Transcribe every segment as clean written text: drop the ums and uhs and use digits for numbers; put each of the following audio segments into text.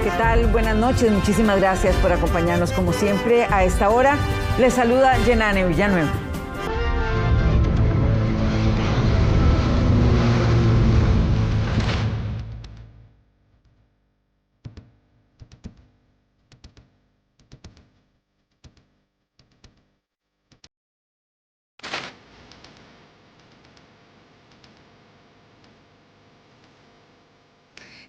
¿qué tal? Buenas noches, muchísimas gracias por acompañarnos como siempre a esta hora. Les saluda Yenane Villanueva.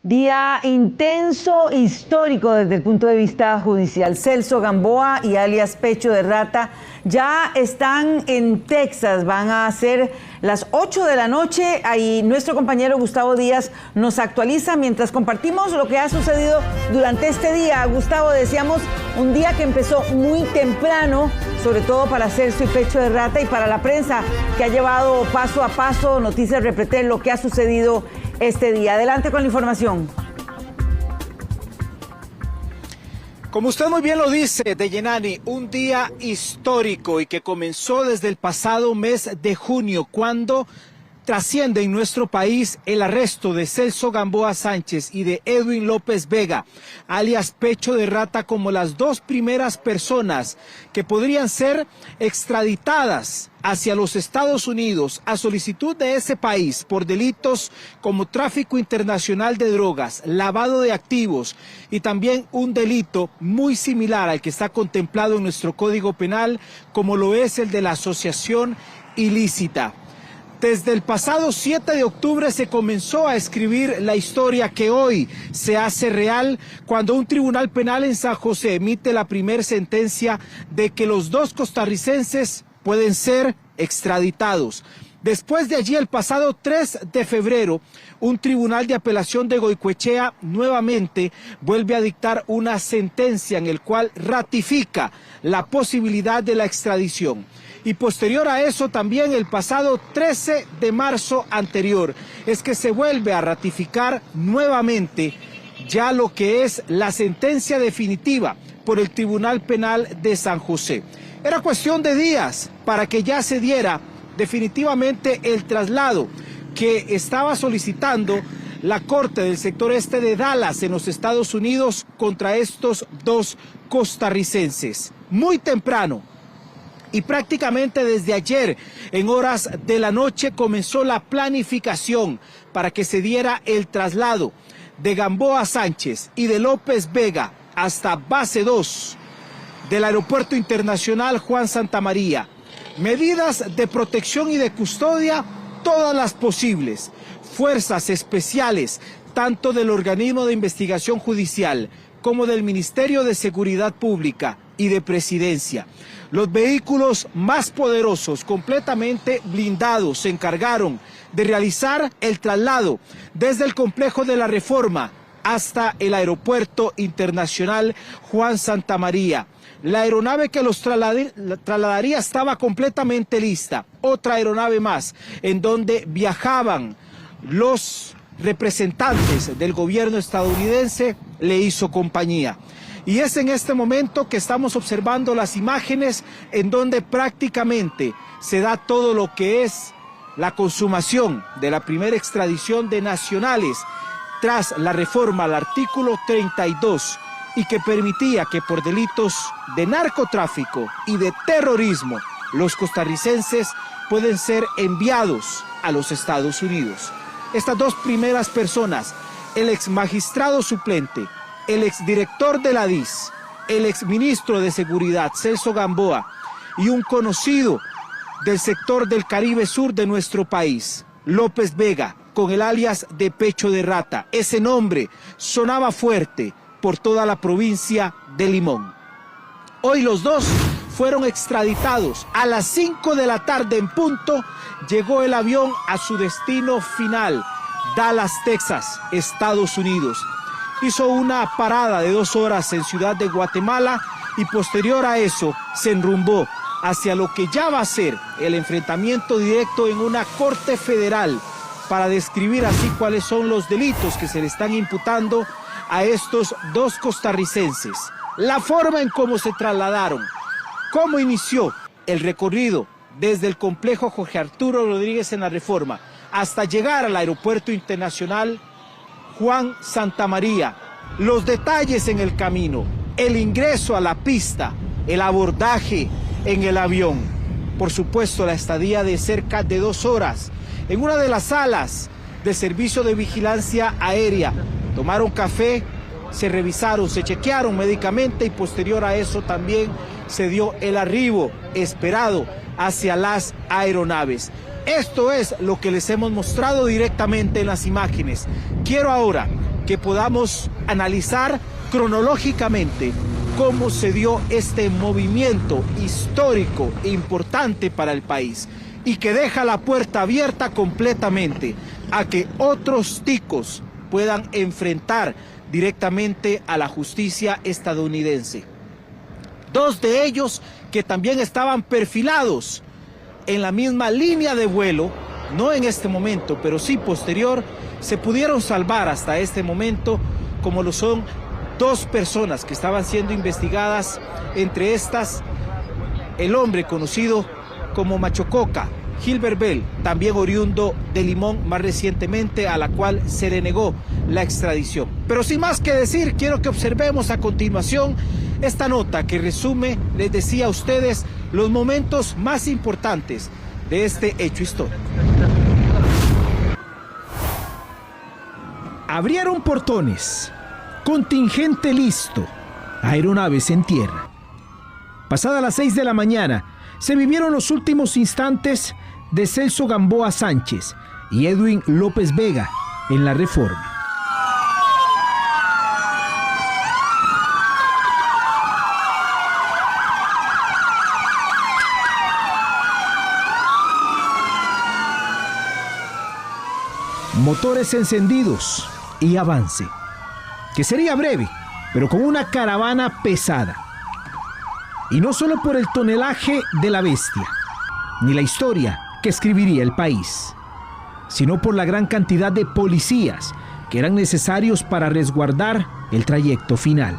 Día intenso, histórico desde el punto de vista judicial. Celso Gamboa y alias Pecho de Rata ya están en Texas, van a ser las 8 de la noche. Ahí nuestro compañero Gustavo Díaz nos actualiza mientras compartimos lo que ha sucedido durante este día. Gustavo, decíamos, un día que empezó muy temprano, sobre todo para Celso y Pecho de Rata y para la prensa que ha llevado paso a paso Noticias Repretel lo que ha sucedido este día. Adelante con la información. Como usted muy bien lo dice, Deyenani, un día histórico y que comenzó desde el pasado mes de junio, cuando trasciende en nuestro país el arresto de Celso Gamboa Sánchez y de Edwin López Vega, alias Pecho de Rata, como las dos primeras personas que podrían ser extraditadas hacia los Estados Unidos a solicitud de ese país por delitos como tráfico internacional de drogas, lavado de activos y también un delito muy similar al que está contemplado en nuestro Código Penal, como lo es el de la asociación ilícita. Desde el pasado 7 de octubre se comenzó a escribir la historia que hoy se hace real cuando un tribunal penal en San José emite la primera sentencia de que los dos costarricenses pueden ser extraditados. Después de allí, el pasado 3 de febrero, un tribunal de apelación de Goicoechea nuevamente vuelve a dictar una sentencia en el cual ratifica la posibilidad de la extradición. Y posterior a eso, también el pasado 13 de marzo anterior, es que se vuelve a ratificar nuevamente ya lo que es la sentencia definitiva por el Tribunal Penal de San José. Era cuestión de días para que ya se diera definitivamente el traslado que estaba solicitando la Corte del sector este de Dallas en los Estados Unidos contra estos dos costarricenses. Muy temprano y prácticamente desde ayer en horas de la noche comenzó la planificación para que se diera el traslado de Gamboa Sánchez y de López Vega hasta base 2 del Aeropuerto Internacional Juan Santamaría. Medidas de protección y de custodia, todas las posibles. Fuerzas especiales, tanto del organismo de investigación judicial como del Ministerio de Seguridad Pública y de Presidencia. Los vehículos más poderosos, completamente blindados, se encargaron de realizar el traslado desde el complejo de la Reforma hasta el Aeropuerto Internacional Juan Santamaría. La aeronave que los trasladaría estaba completamente lista. Otra aeronave más, en donde viajaban los representantes del gobierno estadounidense, le hizo compañía. Y es en este momento que estamos observando las imágenes en donde prácticamente se da todo lo que es la consumación de la primera extradición de nacionales tras la reforma al artículo 32 y que permitía que por delitos de narcotráfico y de terrorismo los costarricenses pueden ser enviados a los Estados Unidos. Estas dos primeras personas, el ex magistrado suplente, el exdirector de la DIS, el exministro de Seguridad, Celso Gamboa, y un conocido del sector del Caribe Sur de nuestro país, López Vega, con el alias de Pecho de Rata. Ese nombre sonaba fuerte por toda la provincia de Limón. Hoy los dos fueron extraditados. A las 5 de la tarde en punto llegó el avión a su destino final, Dallas, Texas, Estados Unidos. Hizo una parada de 2 horas en Ciudad de Guatemala y posterior a eso se enrumbó hacia lo que ya va a ser el enfrentamiento directo en una corte federal para describir así cuáles son los delitos que se le están imputando a estos dos costarricenses. La forma en cómo se trasladaron, cómo inició el recorrido desde el complejo Jorge Arturo Rodríguez en la Reforma hasta llegar al Aeropuerto Internacional Juan Santamaría, los detalles en el camino, el ingreso a la pista, el abordaje en el avión. Por supuesto, la estadía de cerca de 2 horas en una de las salas del servicio de vigilancia aérea. Tomaron café, se revisaron, se chequearon médicamente y posterior a eso también se dio el arribo esperado hacia las aeronaves. Esto es lo que les hemos mostrado directamente en las imágenes. Quiero ahora que podamos analizar cronológicamente cómo se dio este movimiento histórico e importante para el país y que deja la puerta abierta completamente a que otros ticos puedan enfrentar directamente a la justicia estadounidense. 2 de ellos que también estaban perfilados en la misma línea de vuelo, no en este momento, pero sí posterior, se pudieron salvar hasta este momento, como lo son 2 personas que estaban siendo investigadas, entre estas el hombre conocido como Machococa, Gilbert Bell, también oriundo de Limón más recientemente, a la cual se le negó la extradición. Pero sin más que decir, quiero que observemos a continuación esta nota que resume, les decía a ustedes, los momentos más importantes de este hecho histórico. Abrieron portones, contingente listo, aeronaves en tierra. Pasadas las 6 de la mañana, se vivieron los últimos instantes de Celso Gamboa Sánchez y Edwin López Vega en la Reforma. Motores encendidos y avance, que sería breve, pero con una caravana pesada. Y no solo por el tonelaje de la bestia, ni la historia que escribiría el país, sino por la gran cantidad de policías que eran necesarios para resguardar el trayecto final.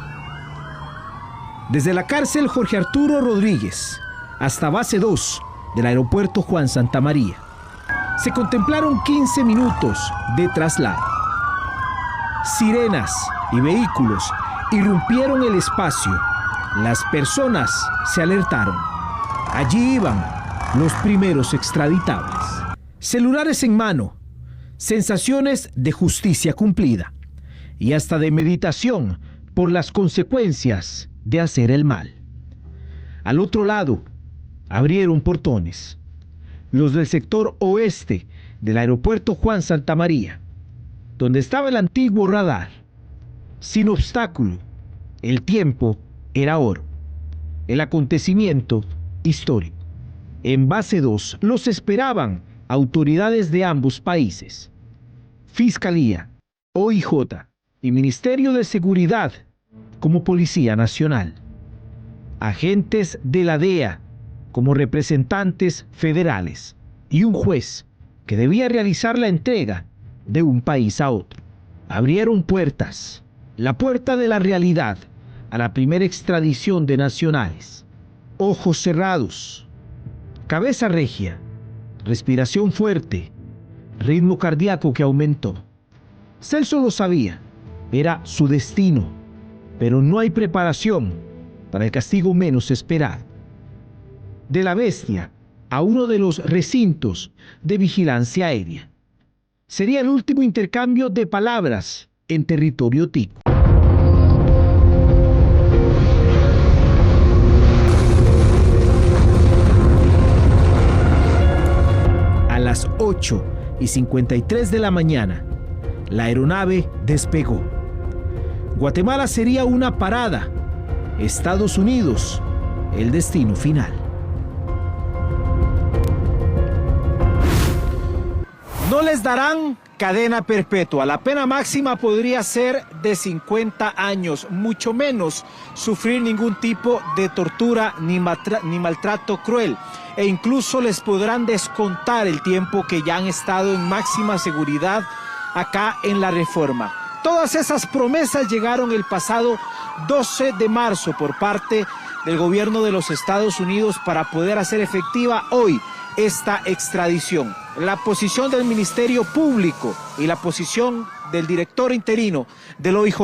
Desde la cárcel Jorge Arturo Rodríguez hasta base 2 del aeropuerto Juan Santamaría, se contemplaron 15 minutos de traslado. Sirenas y vehículos irrumpieron el espacio. Las personas se alertaron. Allí iban los primeros extraditables. Celulares en mano, sensaciones de justicia cumplida y hasta de meditación por las consecuencias de hacer el mal. Al otro lado, abrieron portones. Los del sector oeste del aeropuerto Juan Santamaría, donde estaba el antiguo radar. Sin obstáculo, el tiempo era oro. El acontecimiento histórico. En base 2 los esperaban autoridades de ambos países. Fiscalía, OIJ y Ministerio de Seguridad como Policía Nacional. Agentes de la DEA como representantes federales y un juez que debía realizar la entrega de un país a otro. Abrieron puertas, la puerta de la realidad a la primera extradición de nacionales. Ojos cerrados, cabeza regia, respiración fuerte, ritmo cardíaco que aumentó. Celso lo sabía, era su destino, pero no hay preparación para el castigo menos esperado. De la bestia a uno de los recintos de vigilancia aérea. Sería el último intercambio de palabras en territorio tico. A las 8:53 de la mañana, la aeronave despegó. Guatemala sería una parada. Estados Unidos, el destino final. No les darán cadena perpetua. La pena máxima podría ser de 50 años, mucho menos sufrir ningún tipo de tortura ni maltrato cruel. E incluso les podrán descontar el tiempo que ya han estado en máxima seguridad acá en la Reforma. Todas esas promesas llegaron el pasado 12 de marzo por parte del gobierno de los Estados Unidos para poder hacer efectiva hoy esta extradición. La posición del Ministerio Público y la posición del director interino del OIJ.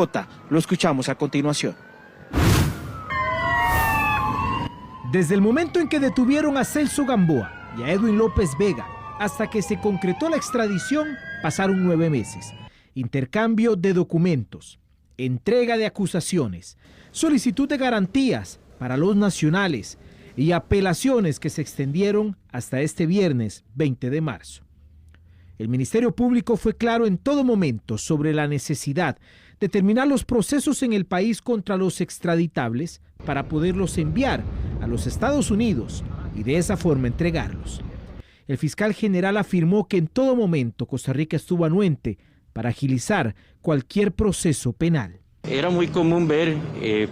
Lo escuchamos a continuación. Desde el momento en que detuvieron a Celso Gamboa y a Edwin López Vega hasta que se concretó la extradición, pasaron 9 meses. Intercambio de documentos, entrega de acusaciones, solicitud de garantías para los nacionales y apelaciones que se extendieron hasta este viernes 20 de marzo. El Ministerio Público fue claro en todo momento sobre la necesidad de terminar los procesos en el país contra los extraditables para poderlos enviar a los Estados Unidos y de esa forma entregarlos. El fiscal general afirmó que en todo momento Costa Rica estuvo anuente para agilizar cualquier proceso penal. Era muy común ver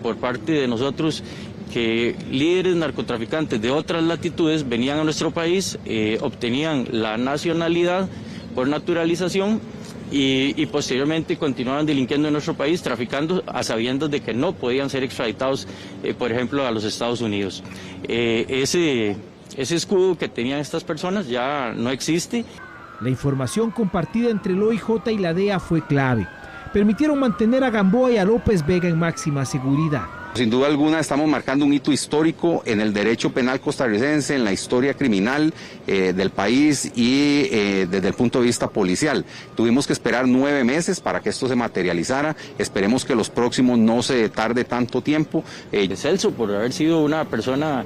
por parte de nosotros que líderes narcotraficantes de otras latitudes venían a nuestro país, obtenían la nacionalidad por naturalización y posteriormente continuaban delinquiendo en nuestro país, traficando a sabiendas de que no podían ser extraditados, por ejemplo, a los Estados Unidos. Ese escudo que tenían estas personas ya no existe. La información compartida entre el OIJ y la DEA fue clave. Permitieron mantener a Gamboa y a López Vega en máxima seguridad. Sin duda alguna estamos marcando un hito histórico en el derecho penal costarricense, en la historia criminal del país y desde el punto de vista policial. Tuvimos que esperar 9 meses para que esto se materializara. Esperemos que los próximos no se tarde tanto tiempo. Celso, por haber sido una persona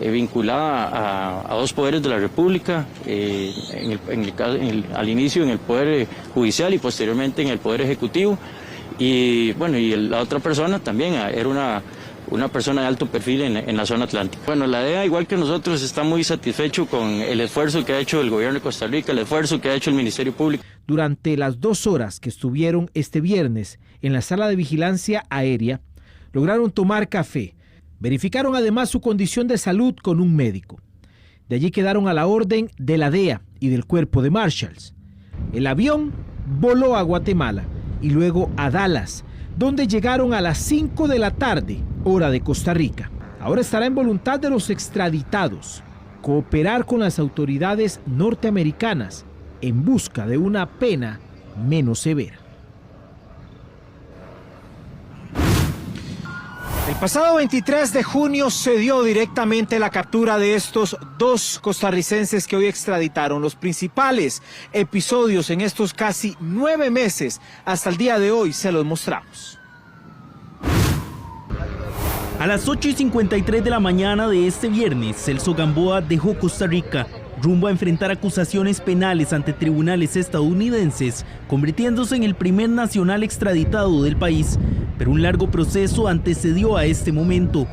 vinculada a 2 poderes de la República, al inicio en el Poder Judicial y posteriormente en el Poder Ejecutivo. Y bueno, y la otra persona también era una persona de alto perfil en la zona atlántica. Bueno, la DEA, igual que nosotros, está muy satisfecho con el esfuerzo que ha hecho el gobierno de Costa Rica, el esfuerzo que ha hecho el Ministerio Público. Durante las 2 horas que estuvieron este viernes en la sala de vigilancia aérea, lograron tomar café. Verificaron además su condición de salud con un médico. De allí quedaron a la orden de la DEA y del cuerpo de Marshals. El avión voló a Guatemala y luego a Dallas, donde llegaron a las 5 de la tarde, hora de Costa Rica. Ahora estará en voluntad de los extraditados cooperar con las autoridades norteamericanas en busca de una pena menos severa. El pasado 23 de junio se dio directamente la captura de estos 2 costarricenses que hoy extraditaron. Los principales episodios en estos casi 9 meses hasta el día de hoy se los mostramos. A las 8:53 de la mañana de este viernes, Celso Gamboa dejó Costa Rica rumbo a enfrentar acusaciones penales ante tribunales estadounidenses, convirtiéndose en el primer nacional extraditado del país. Pero un largo proceso antecedió a este momento.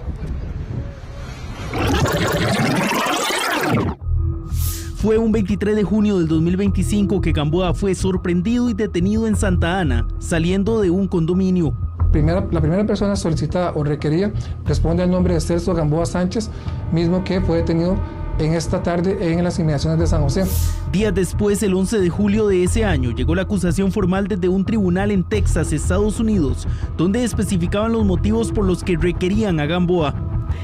Fue un 23 de junio del 2025 que Gamboa fue sorprendido y detenido en Santa Ana, saliendo de un condominio. La primera persona solicitada o requerida responde al nombre de Celso Gamboa Sánchez, mismo que fue detenido en esta tarde en las inmediaciones de San José. Días después, el 11 de julio de ese año, llegó la acusación formal desde un tribunal en Texas, Estados Unidos, donde especificaban los motivos por los que requerían a Gamboa.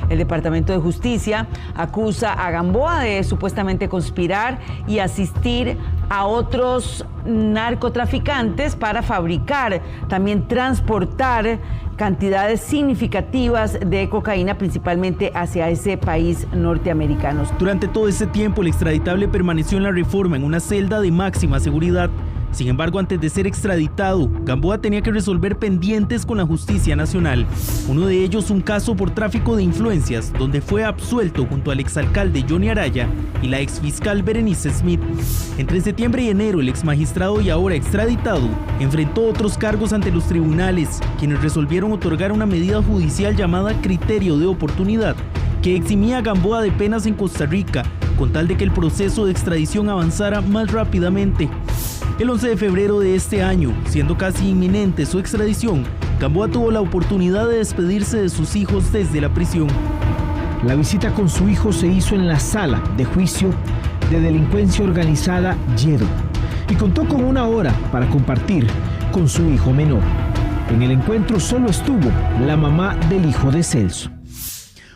El Departamento de Justicia acusa a Gamboa de supuestamente conspirar y asistir a otros narcotraficantes para fabricar, también transportar cantidades significativas de cocaína, principalmente hacia ese país norteamericano. Durante todo ese tiempo, el extraditable permaneció en la Reforma en una celda de máxima seguridad. Sin embargo, antes de ser extraditado, Gamboa tenía que resolver pendientes con la justicia nacional. Uno de ellos, un caso por tráfico de influencias, donde fue absuelto junto al exalcalde Johnny Araya y la exfiscal Berenice Smith. Entre septiembre y enero, el exmagistrado y ahora extraditado enfrentó otros cargos ante los tribunales, quienes resolvieron otorgar una medida judicial llamada criterio de oportunidad, que eximía a Gamboa de penas en Costa Rica, con tal de que el proceso de extradición avanzara más rápidamente. El 11 de febrero de este año, siendo casi inminente su extradición, Gamboa tuvo la oportunidad de despedirse de sus hijos desde la prisión. La visita con su hijo se hizo en la sala de juicio de delincuencia organizada Yedo y contó con 1 hora para compartir con su hijo menor. En el encuentro solo estuvo la mamá del hijo de Celso.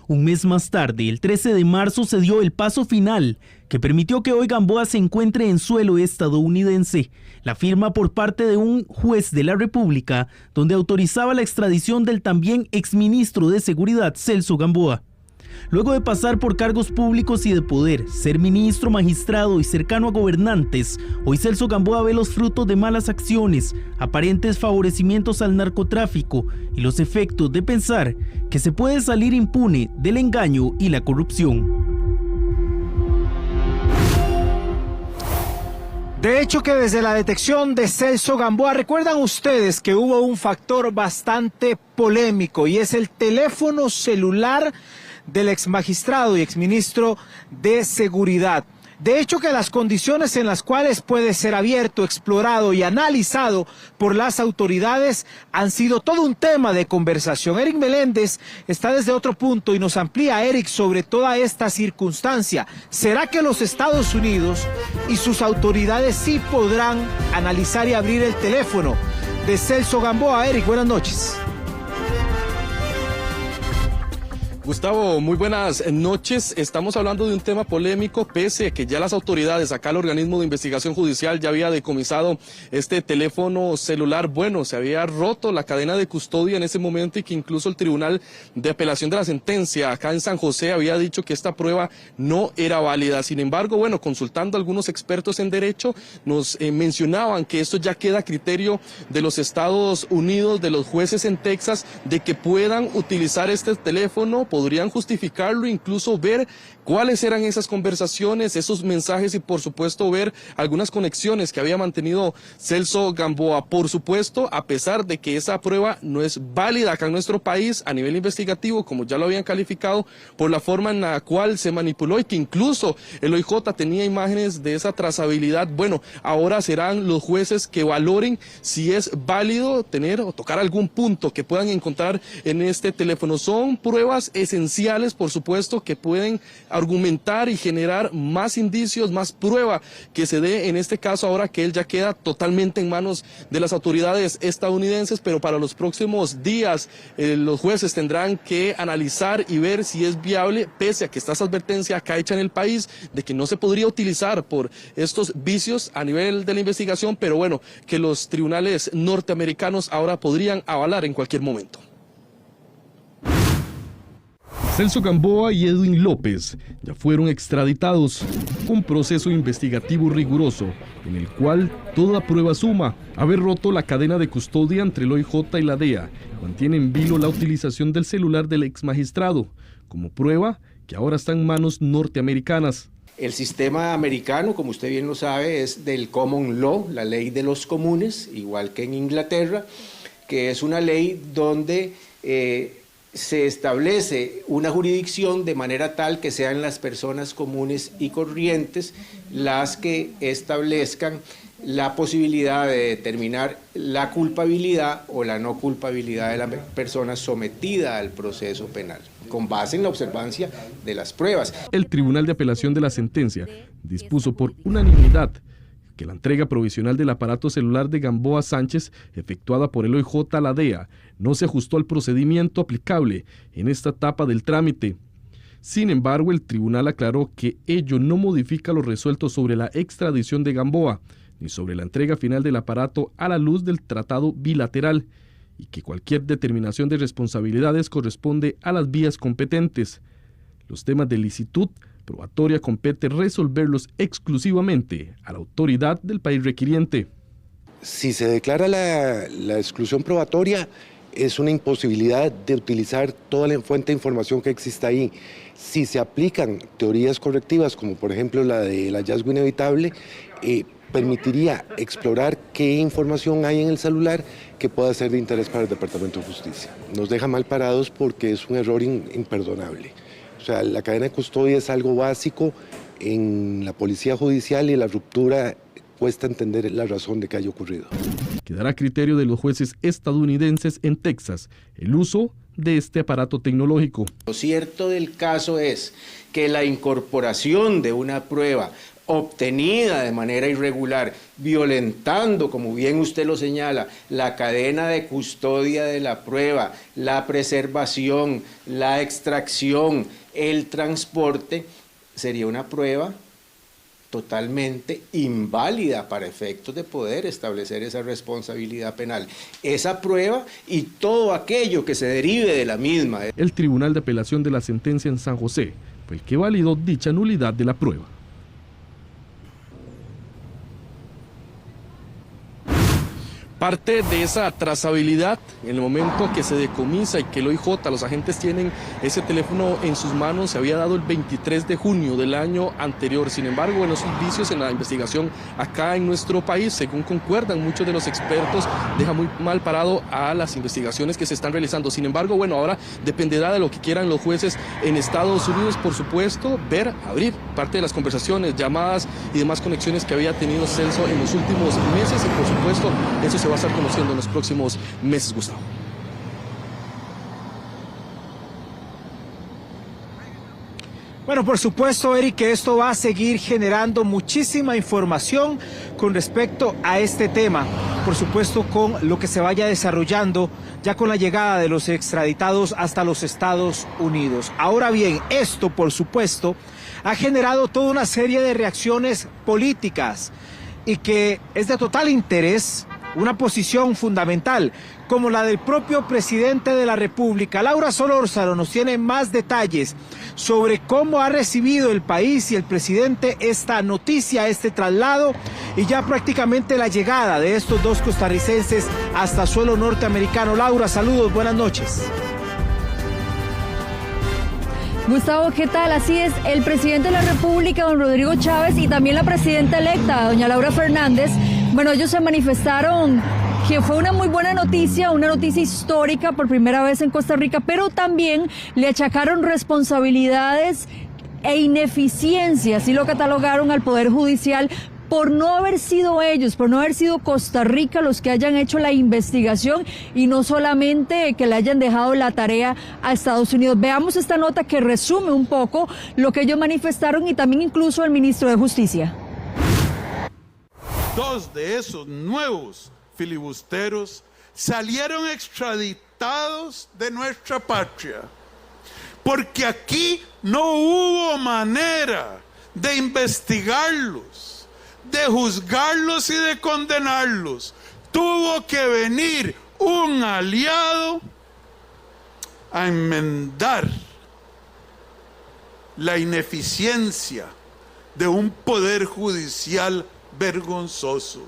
Un mes más tarde, el 13 de marzo, se dio el paso final que permitió que hoy Gamboa se encuentre en suelo estadounidense. La firma por parte de un juez de la República, donde autorizaba la extradición del también exministro de Seguridad, Celso Gamboa. Luego de pasar por cargos públicos y de poder, ser ministro, magistrado y cercano a gobernantes, hoy Celso Gamboa ve los frutos de malas acciones, aparentes favorecimientos al narcotráfico y los efectos de pensar que se puede salir impune del engaño y la corrupción. De hecho que desde la detección de Celso Gamboa, recuerdan ustedes que hubo un factor bastante polémico y es el teléfono celular del exmagistrado y exministro de Seguridad. De hecho que las condiciones en las cuales puede ser abierto, explorado y analizado por las autoridades han sido todo un tema de conversación. Eric Meléndez está desde otro punto y nos amplía, Eric, sobre toda esta circunstancia. ¿Será que los Estados Unidos y sus autoridades sí podrán analizar y abrir el teléfono de Celso Gamboa? Eric, buenas noches. Gustavo, muy buenas noches. Estamos hablando de un tema polémico, pese a que ya las autoridades, acá el organismo de investigación judicial ya había decomisado este teléfono celular. Bueno, se había roto la cadena de custodia en ese momento y que incluso el Tribunal de Apelación de la Sentencia acá en San José había dicho que esta prueba no era válida. Sin embargo, bueno, consultando a algunos expertos en derecho, nos mencionaban que esto ya queda a criterio de los Estados Unidos, de los jueces en Texas, de que puedan utilizar este teléfono, podrían justificarlo, incluso ver cuáles eran esas conversaciones, esos mensajes y por supuesto ver algunas conexiones que había mantenido Celso Gamboa. Por supuesto, a pesar de que esa prueba no es válida acá en nuestro país a nivel investigativo, como ya lo habían calificado, por la forma en la cual se manipuló y que incluso el OIJ tenía imágenes de esa trazabilidad. Bueno, ahora serán los jueces que valoren si es válido tener o tocar algún punto que puedan encontrar en este teléfono. Son pruebas esenciales, por supuesto, que pueden argumentar y generar más indicios, más prueba que se dé en este caso ahora que él ya queda totalmente en manos de las autoridades estadounidenses, pero para los próximos días los jueces tendrán que analizar y ver si es viable, pese a que está esa advertencia acá hecha en el país de que no se podría utilizar por estos vicios a nivel de la investigación, pero bueno, que los tribunales norteamericanos ahora podrían avalar en cualquier momento. Celso Gamboa y Edwin López ya fueron extraditados. Un proceso investigativo riguroso en el cual toda prueba suma. Haber roto la cadena de custodia entre el OIJ y la DEA mantiene en vilo la utilización del celular del exmagistrado como prueba que ahora está en manos norteamericanas. El sistema americano, como usted bien lo sabe, es del common law, la ley de los comunes, igual que en Inglaterra, que es una ley donde se establece una jurisdicción de manera tal que sean las personas comunes y corrientes las que establezcan la posibilidad de determinar la culpabilidad o la no culpabilidad de la persona sometida al proceso penal, con base en la observancia de las pruebas. El Tribunal de Apelación de la Sentencia dispuso por unanimidad que la entrega provisional del aparato celular de Gamboa Sánchez, efectuada por el OIJ a la DEA, no se ajustó al procedimiento aplicable en esta etapa del trámite. Sin embargo, el tribunal aclaró que ello no modifica lo resuelto sobre la extradición de Gamboa, ni sobre la entrega final del aparato a la luz del tratado bilateral, y que cualquier determinación de responsabilidades corresponde a las vías competentes. Los temas de licitud probatoria compete resolverlos exclusivamente a la autoridad del país requiriente. Si se declara la exclusión probatoria, es una imposibilidad de utilizar toda la fuente de información que exista ahí. Si se aplican teorías correctivas, como por ejemplo la del hallazgo inevitable, permitiría explorar qué información hay en el celular que pueda ser de interés para el Departamento de Justicia. Nos deja mal parados porque es un error imperdonable. O sea, la cadena de custodia es algo básico en la policía judicial y la ruptura cuesta entender la razón de que haya ocurrido. Quedará a criterio de los jueces estadounidenses en Texas el uso de este aparato tecnológico. Lo cierto del caso es que la incorporación de una prueba obtenida de manera irregular, violentando, como bien usted lo señala, la cadena de custodia de la prueba, la preservación, la extracción, el transporte, sería una prueba totalmente inválida para efectos de poder establecer esa responsabilidad penal. Esa prueba y todo aquello que se derive de la misma. El Tribunal de Apelación de la sentencia en San José fue el que validó dicha nulidad de la prueba. Parte de esa trazabilidad, en el momento que se decomisa y que el OIJ, los agentes tienen ese teléfono en sus manos, se había dado el 23 de junio del año anterior. Sin embargo, en los indicios en la investigación acá en nuestro país, según concuerdan muchos de los expertos, deja muy mal parado a las investigaciones que se están realizando. Sin embargo, bueno, ahora dependerá de lo que quieran los jueces en Estados Unidos, por supuesto, abrir parte de las conversaciones, llamadas y demás conexiones que había tenido Celso en los últimos meses y, por supuesto, eso se va a estar conociendo en los próximos meses, Gustavo. Bueno, por supuesto, Eric, que esto va a seguir generando muchísima información con respecto a este tema. Por supuesto, con lo que se vaya desarrollando ya con la llegada de los extraditados hasta los Estados Unidos. Ahora bien, esto, por supuesto, ha generado toda una serie de reacciones políticas y que es de total interés una posición fundamental, como la del propio presidente de la República. Laura Solórzano nos tiene más detalles sobre cómo ha recibido el país y el presidente esta noticia, este traslado y ya prácticamente la llegada de estos dos costarricenses hasta suelo norteamericano. Laura, saludos, buenas noches. Gustavo, ¿qué tal? Así es, el presidente de la República, don Rodrigo Chávez, y también la presidenta electa, doña Laura Fernández, bueno, ellos se manifestaron que fue una muy buena noticia, una noticia histórica por primera vez en Costa Rica, pero también le achacaron responsabilidades e ineficiencias, y lo catalogaron al Poder Judicial por no haber sido ellos, por no haber sido Costa Rica los que hayan hecho la investigación y no solamente que le hayan dejado la tarea a Estados Unidos. Veamos esta nota que resume un poco lo que ellos manifestaron y también incluso el ministro de Justicia. Dos de esos nuevos filibusteros salieron extraditados de nuestra patria, porque aquí no hubo manera de investigarlos, de juzgarlos y de condenarlos. Tuvo que venir un aliado a enmendar la ineficiencia de un poder judicial vergonzoso.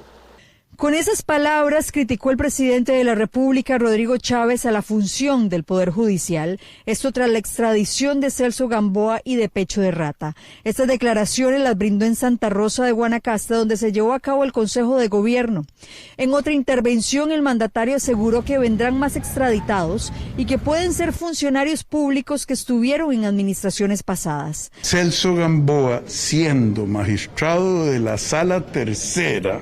Con esas palabras criticó el presidente de la República, Rodrigo Chávez, a la función del Poder Judicial, esto tras la extradición de Celso Gamboa y de Pecho de Rata. Estas declaraciones las brindó en Santa Rosa de Guanacaste, donde se llevó a cabo el Consejo de Gobierno. En otra intervención, el mandatario aseguró que vendrán más extraditados y que pueden ser funcionarios públicos que estuvieron en administraciones pasadas. Celso Gamboa, siendo magistrado de la Sala Tercera,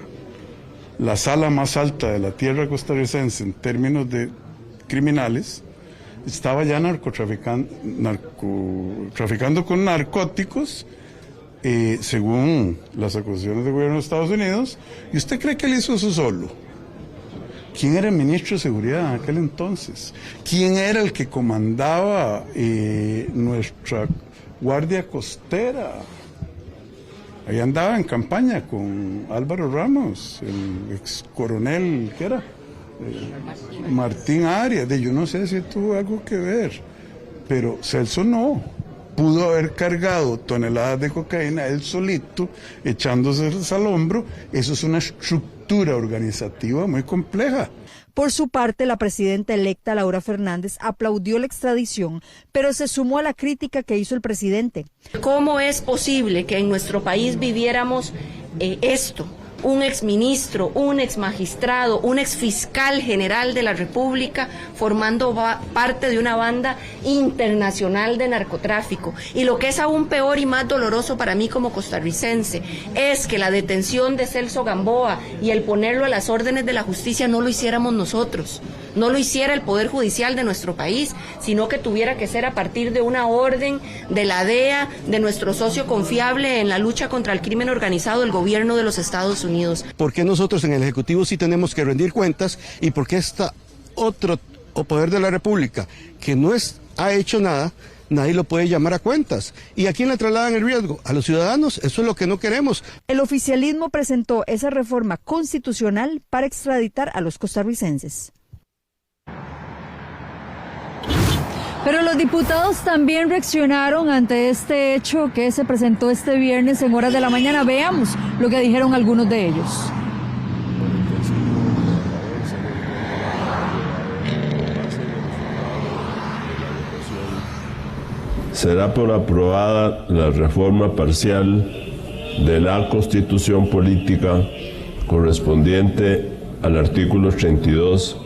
la sala más alta de la tierra costarricense en términos de criminales, estaba ya traficando con narcóticos, según las acusaciones del gobierno de Estados Unidos. ¿Y usted cree que él hizo eso solo? ¿Quién era el ministro de Seguridad en aquel entonces? ¿Quién era el que comandaba nuestra Guardia Costera? Ahí andaba en campaña con Álvaro Ramos, el ex coronel, ¿qué era? Martín Arias. Yo no sé si tuvo algo que ver, pero Celso no. Pudo haber cargado toneladas de cocaína él solito, echándose al hombro. Eso es una estructura organizativa muy compleja. Por su parte, la presidenta electa, Laura Fernández, aplaudió la extradición, pero se sumó a la crítica que hizo el presidente. ¿Cómo es posible que en nuestro país viviéramos esto? Un exministro, un exmagistrado, un exfiscal general de la República formando parte de una banda internacional de narcotráfico. Y lo que es aún peor y más doloroso para mí como costarricense es que la detención de Celso Gamboa y el ponerlo a las órdenes de la justicia no lo hiciéramos nosotros. no lo hiciera el Poder Judicial de nuestro país, sino que tuviera que ser a partir de una orden de la DEA, de nuestro socio confiable en la lucha contra el crimen organizado, el gobierno de los Estados Unidos. ¿Por qué nosotros en el Ejecutivo sí tenemos que rendir cuentas y por qué esta otro poder de la República que no ha hecho nada, nadie lo puede llamar a cuentas? ¿Y a quién le trasladan el riesgo? A los ciudadanos. Eso es lo que no queremos. El oficialismo presentó esa reforma constitucional para extraditar a los costarricenses. Pero los diputados también reaccionaron ante este hecho que se presentó este viernes en horas de la mañana. Veamos lo que dijeron algunos de ellos. Será por aprobada la reforma parcial de la Constitución Política correspondiente al artículo 32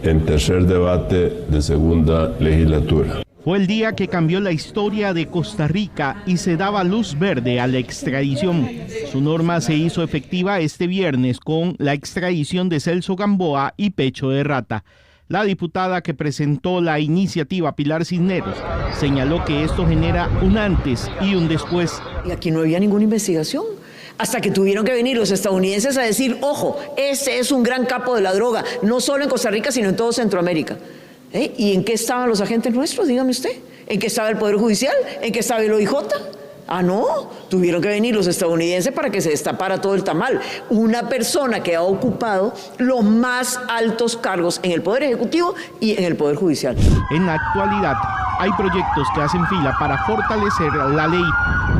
en tercer debate de segunda legislatura. Fue el día que cambió la historia de Costa Rica y se daba luz verde a la extradición. Su norma se hizo efectiva este viernes con la extradición de Celso Gamboa y Pecho de Rata. La diputada que presentó la iniciativa, Pilar Cisneros, señaló que esto genera un antes y un después. Y aquí no había ninguna investigación, hasta que tuvieron que venir los estadounidenses a decir, ojo, este es un gran capo de la droga, no solo en Costa Rica, sino en todo Centroamérica. ¿Y en qué estaban los agentes nuestros? Dígame usted. ¿En qué estaba el Poder Judicial? ¿En qué estaba el OIJ? Ah, no, tuvieron que venir los estadounidenses para que se destapara todo el tamal. Una persona que ha ocupado los más altos cargos en el Poder Ejecutivo y en el Poder Judicial. En la actualidad, hay proyectos que hacen fila para fortalecer la ley.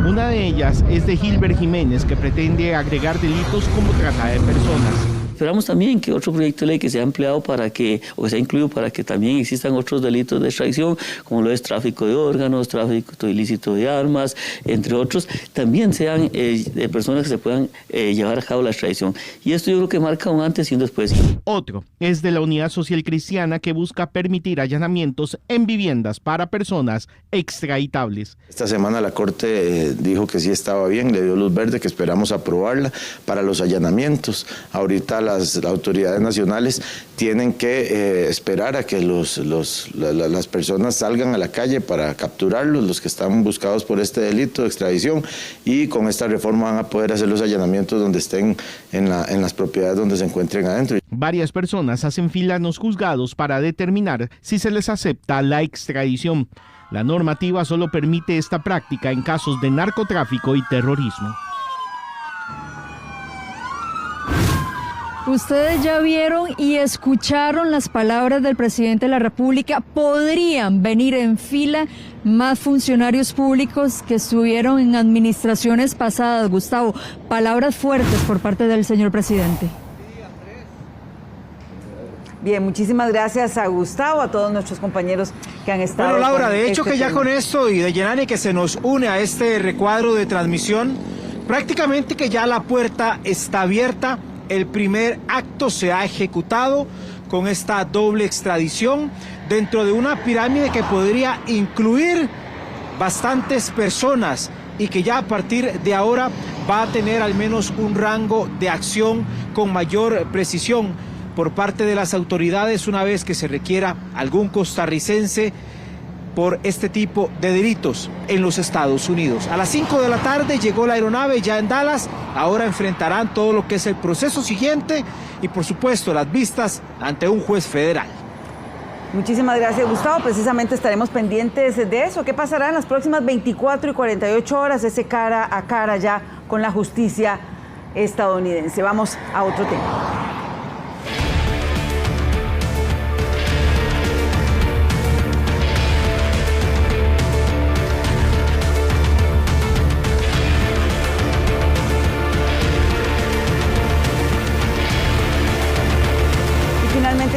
Una de ellas es de Gilbert Jiménez, que pretende agregar delitos como trata de personas. Esperamos también que otro proyecto de ley que sea empleado para que, o que sea incluido para que también existan otros delitos de extradición, como lo es tráfico de órganos, tráfico ilícito de armas, entre otros, también sean de personas que se puedan llevar a cabo la extradición. Y esto yo creo que marca un antes y un después. Otro es de la Unidad Social Cristiana, que busca permitir allanamientos en viviendas para personas extraditables. Esta semana la Corte dijo que sí estaba bien, le dio luz verde, que esperamos aprobarla para los allanamientos. Ahorita las autoridades nacionales tienen que esperar a que las personas salgan a la calle para capturarlos, los que están buscados por este delito de extradición, y con esta reforma van a poder hacer los allanamientos donde estén en las propiedades donde se encuentren adentro. Varias personas hacen fila en los juzgados para determinar si se les acepta la extradición. La normativa solo permite esta práctica en casos de narcotráfico y terrorismo. Ustedes ya vieron y escucharon las palabras del presidente de la República. ¿Podrían venir en fila más funcionarios públicos que estuvieron en administraciones pasadas, Gustavo? Palabras fuertes por parte del señor presidente. Bien, muchísimas gracias a Gustavo, a todos nuestros compañeros que han estado. Bueno, Laura, de hecho que ya con esto y de Yenani que se nos une a este recuadro de transmisión, prácticamente que ya la puerta está abierta. El primer acto se ha ejecutado con esta doble extradición dentro de una pirámide que podría incluir bastantes personas y que ya a partir de ahora va a tener al menos un rango de acción con mayor precisión por parte de las autoridades una vez que se requiera algún costarricense por este tipo de delitos en los Estados Unidos. A las 5 de la tarde llegó la aeronave ya en Dallas, ahora enfrentarán todo lo que es el proceso siguiente y por supuesto las vistas ante un juez federal. Muchísimas gracias, Gustavo. Precisamente estaremos pendientes de eso. ¿Qué pasará en las próximas 24 y 48 horas? Ese cara a cara ya con la justicia estadounidense. Vamos a otro tema.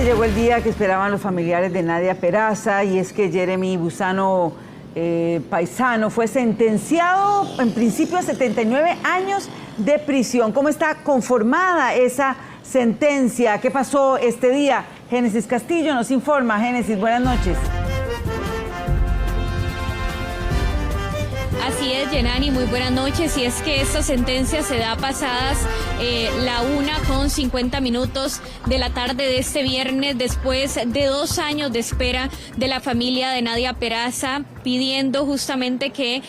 Llegó el día que esperaban los familiares de Nadia Peraza, y es que Jeremy Busano Paisano fue sentenciado en principio a 79 años de prisión. ¿Cómo está conformada esa sentencia? ¿Qué pasó este día? Génesis Castillo nos informa. Génesis, buenas noches. Así es, Yenani, muy buenas noches. Y es que esta sentencia se da pasadas la 1:50 de la tarde de este viernes, después de 2 años de espera de la familia de Nadia Peraza, pidiendo justamente que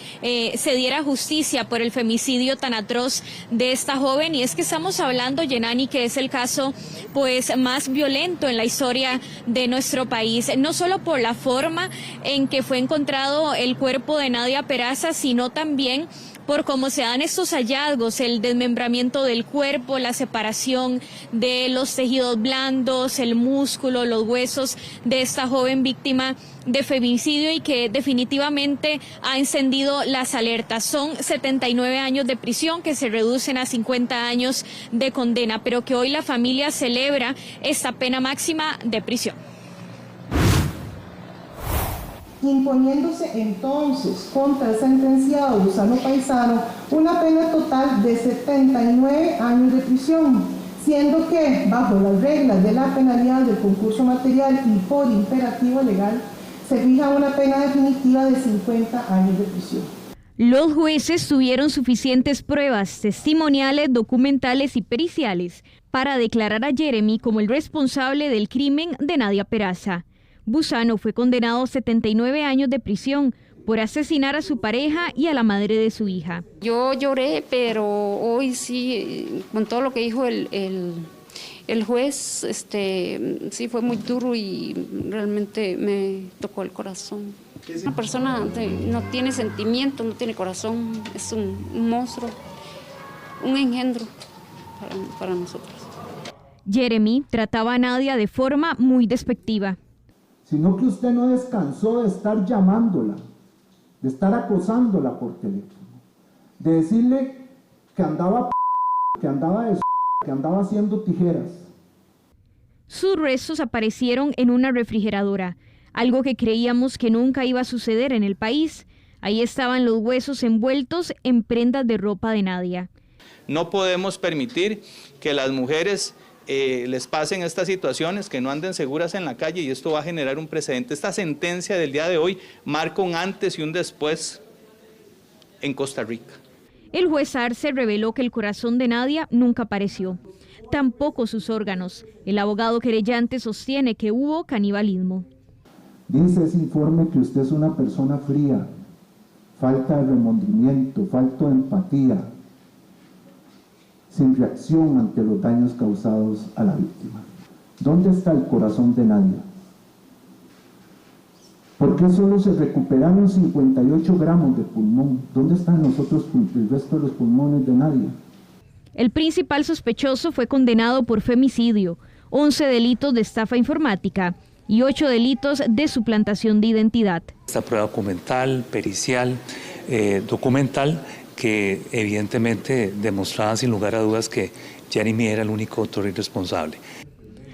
se diera justicia por el femicidio tan atroz de esta joven. Y es que estamos hablando, Yenani, que es el caso pues más violento en la historia de nuestro país, no solo por la forma en que fue encontrado el cuerpo de Nadia Peraza, sino también por cómo se dan estos hallazgos, el desmembramiento del cuerpo, la separación de los tejidos blandos, el músculo, los huesos de esta joven víctima de femicidio, y que definitivamente ha encendido las alertas. Son 79 años de prisión que se reducen a 50 años de condena, pero que hoy la familia celebra esta pena máxima de prisión. Imponiéndose entonces contra el sentenciado Gusano Paisano una pena total de 79 años de prisión, siendo que, bajo las reglas de la penalidad del concurso material y por imperativo legal, se fija una pena definitiva de 50 años de prisión. Los jueces tuvieron suficientes pruebas testimoniales, documentales y periciales para declarar a Jeremy como el responsable del crimen de Nadia Peraza. Gusano fue condenado a 79 años de prisión por asesinar a su pareja y a la madre de su hija. Yo lloré, pero hoy sí, con todo lo que dijo el juez, sí fue muy duro y realmente me tocó el corazón. Una persona no tiene sentimiento, no tiene corazón, es un monstruo, un engendro para nosotros. Jeremy trataba a Nadia de forma muy despectiva. Sino que usted no descansó de estar llamándola, de estar acosándola por teléfono, de decirle que andaba que andaba haciendo tijeras. Sus restos aparecieron en una refrigeradora, algo que creíamos que nunca iba a suceder en el país. Ahí estaban los huesos envueltos en prendas de ropa de Nadia. No podemos permitir que las mujeres les pasen estas situaciones, que no anden seguras en la calle, y esto va a generar un precedente. Esta sentencia del día de hoy marca un antes y un después en Costa Rica. El juez Arce reveló que el corazón de Nadia nunca apareció, tampoco sus órganos. El abogado querellante sostiene que hubo canibalismo. Dice ese informe que usted es una persona fría, falta de remordimiento, falta de empatía, sin reacción ante los daños causados a la víctima. ¿Dónde está el corazón de Nadia? ¿Por qué solo se recuperaron 58 gramos de pulmón? ¿Dónde están el resto de los pulmones de Nadia? El principal sospechoso fue condenado por femicidio, 11 delitos de estafa informática y 8 delitos de suplantación de identidad. Esta prueba documental, pericial, documental, que evidentemente demostraba sin lugar a dudas que Jeremy era el único autor y responsable.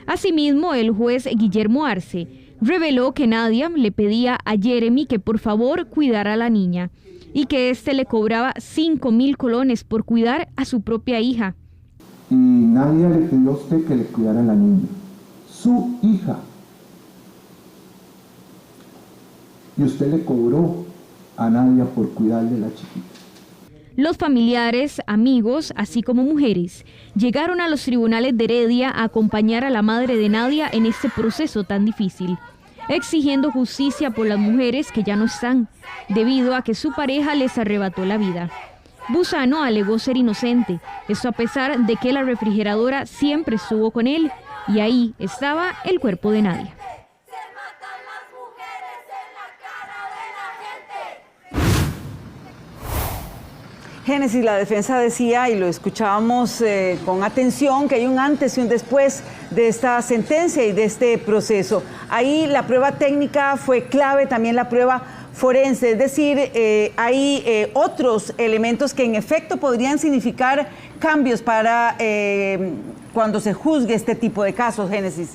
Asimismo, el juez Guillermo Arce reveló que Nadia le pedía a Jeremy que por favor cuidara a la niña y que éste le cobraba 5.000 colones por cuidar a su propia hija. Y Nadia le pidió a usted que le cuidara a la niña, su hija. Y usted le cobró a Nadia por cuidarle a la chiquita. Los familiares, amigos, así como mujeres, llegaron a los tribunales de Heredia a acompañar a la madre de Nadia en este proceso tan difícil, exigiendo justicia por las mujeres que ya no están, debido a que su pareja les arrebató la vida. Gusano alegó ser inocente, esto a pesar de que la refrigeradora siempre estuvo con él y ahí estaba el cuerpo de Nadia. Génesis, la defensa decía, y lo escuchábamos con atención, que hay un antes y un después de esta sentencia y de este proceso. Ahí la prueba técnica fue clave, también la prueba forense, es decir, hay otros elementos que en efecto podrían significar cambios para cuando se juzgue este tipo de casos, Génesis.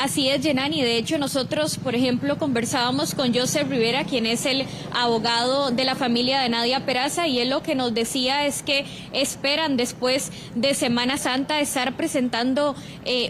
Así es, Yenani. De hecho, nosotros, por ejemplo, conversábamos con Joseph Rivera, quien es el abogado de la familia de Nadia Peraza, y él lo que nos decía es que esperan después de Semana Santa estar presentando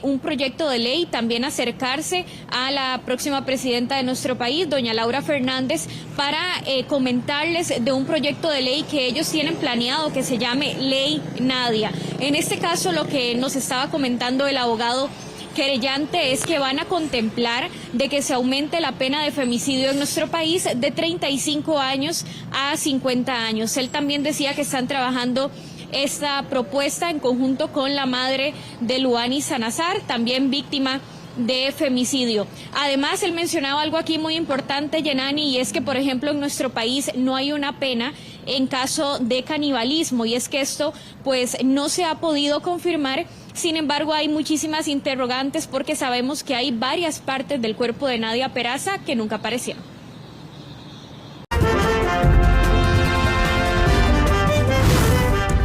un proyecto de ley, también acercarse a la próxima presidenta de nuestro país, doña Laura Fernández, para comentarles de un proyecto de ley que ellos tienen planeado que se llame Ley Nadia. En este caso, lo que nos estaba comentando el abogado querellante es que van a contemplar de que se aumente la pena de femicidio en nuestro país de 35 años a 50 años. Él también decía que están trabajando esta propuesta en conjunto con la madre de Luani Sanazar, también víctima de femicidio. Además, él mencionaba algo aquí muy importante, Yenani, y es que, por ejemplo, en nuestro país no hay una pena en caso de canibalismo, y es que esto pues no se ha podido confirmar. Sin embargo, hay muchísimas interrogantes porque sabemos que hay varias partes del cuerpo de Nadia Peraza que nunca aparecieron.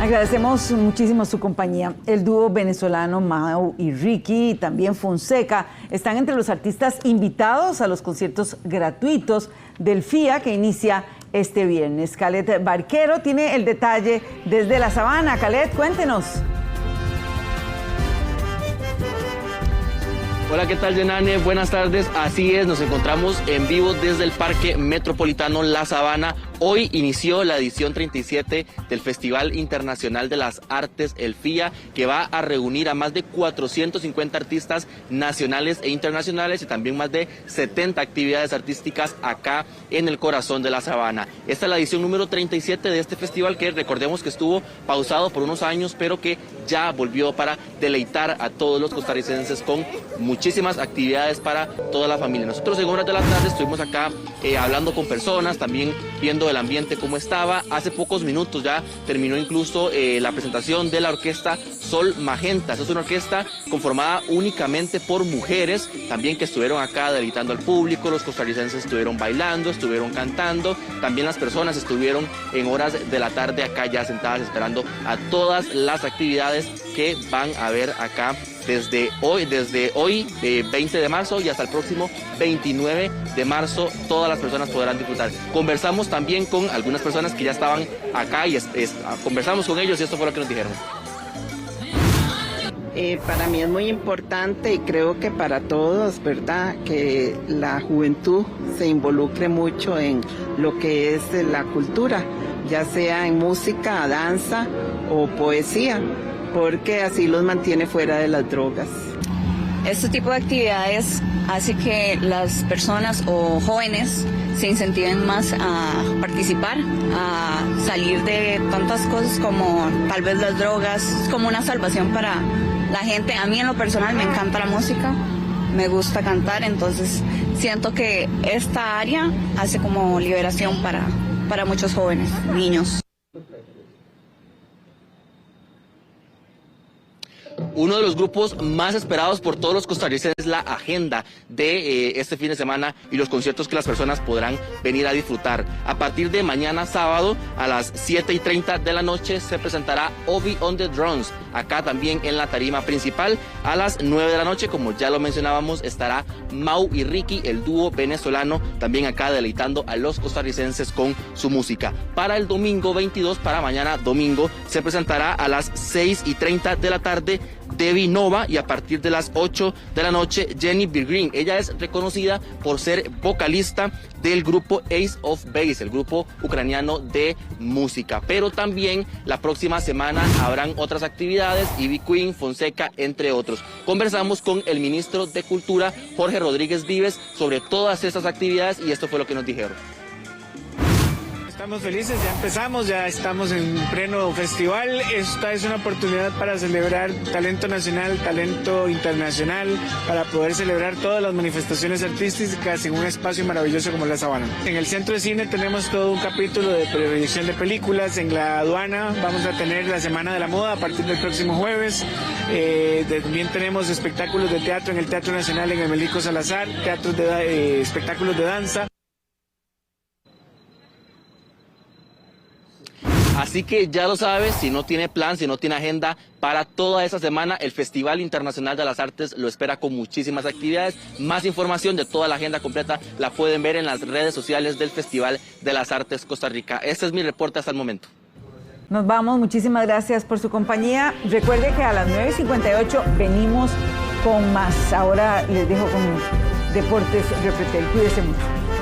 Agradecemos muchísimo su compañía. El dúo venezolano Mau y Ricky, y también Fonseca, están entre los artistas invitados a los conciertos gratuitos del FIA que inicia este viernes. Calet Barquero tiene el detalle desde La Sabana. Calet, cuéntenos. Hola, ¿qué tal, Yenane? Buenas tardes. Así es, nos encontramos en vivo desde el Parque Metropolitano La Sabana. Hoy inició la edición 37 del Festival Internacional de las Artes, el FIA, que va a reunir a más de 450 artistas nacionales e internacionales y también más de 70 actividades artísticas acá en el corazón de La Sabana. Esta es la edición número 37 de este festival que recordemos que estuvo pausado por unos años, pero que ya volvió para deleitar a todos los costarricenses con muchísimas actividades para toda la familia. Nosotros en horas de la tarde estuvimos acá hablando con personas, también viendo el ambiente cómo estaba. Hace pocos minutos ya terminó incluso la presentación de la orquesta Sol Magenta. Esta es una orquesta conformada únicamente por mujeres, también que estuvieron acá deleitando al público. Los costarricenses estuvieron bailando, estuvieron cantando, también las personas estuvieron en horas de la tarde acá ya sentadas esperando a todas las actividades que van a ver acá desde hoy 20 de marzo y hasta el próximo 29 de marzo. Todas las personas podrán disfrutar. Conversamos también con algunas personas que ya estaban acá y conversamos con ellos y esto fue lo que nos dijeron. Para mí es muy importante y creo que para todos, ¿verdad?, que la juventud se involucre mucho en lo que es la cultura, ya sea en música, danza o poesía, porque así los mantiene fuera de las drogas. Este tipo de actividades hace que las personas o jóvenes se incentiven más a participar, a salir de tantas cosas como tal vez las drogas. Es como una salvación para la gente. A mí en lo personal me encanta la música, me gusta cantar, entonces siento que esta área hace como liberación para muchos jóvenes, niños. Uno de los grupos más esperados por todos los costarricenses es la agenda de este fin de semana y los conciertos que las personas podrán venir a disfrutar. A partir de mañana sábado a las 7:30 de la noche se presentará Obi on the Drums. Acá también en la tarima principal a las 9 de la noche, como ya lo mencionábamos, estará Mau y Ricky, el dúo venezolano, también acá deleitando a los costarricenses con su música. Para el domingo 22, para mañana domingo, se presentará a las 6:30 de la tarde Debbie Nova y a partir de las 8 de la noche Jenny Birgreen. Ella es reconocida por ser vocalista del grupo Ace of Base, el grupo ucraniano de música. Pero también la próxima semana habrán otras actividades, Ivy Queen, Fonseca, entre otros. Conversamos con el ministro de Cultura, Jorge Rodríguez Vives, sobre todas estas actividades y esto fue lo que nos dijeron. Estamos felices, ya empezamos, ya estamos en pleno festival. Esta es una oportunidad para celebrar talento nacional, talento internacional, para poder celebrar todas las manifestaciones artísticas en un espacio maravilloso como La Sabana. En el Centro de Cine tenemos todo un capítulo de proyección de películas. En la aduana vamos a tener la Semana de la Moda a partir del próximo jueves. También tenemos espectáculos de teatro en el Teatro Nacional en Emelico Salazar, espectáculos de danza. Así que ya lo sabes, si no tiene plan, si no tiene agenda para toda esa semana, el Festival Internacional de las Artes lo espera con muchísimas actividades. Más información de toda la agenda completa la pueden ver en las redes sociales del Festival de las Artes Costa Rica. Este es mi reporte hasta el momento. Nos vamos, muchísimas gracias por su compañía. Recuerde que a las 9:58 venimos con más. Ahora les dejo con Deportes Repretel. Cuídense mucho.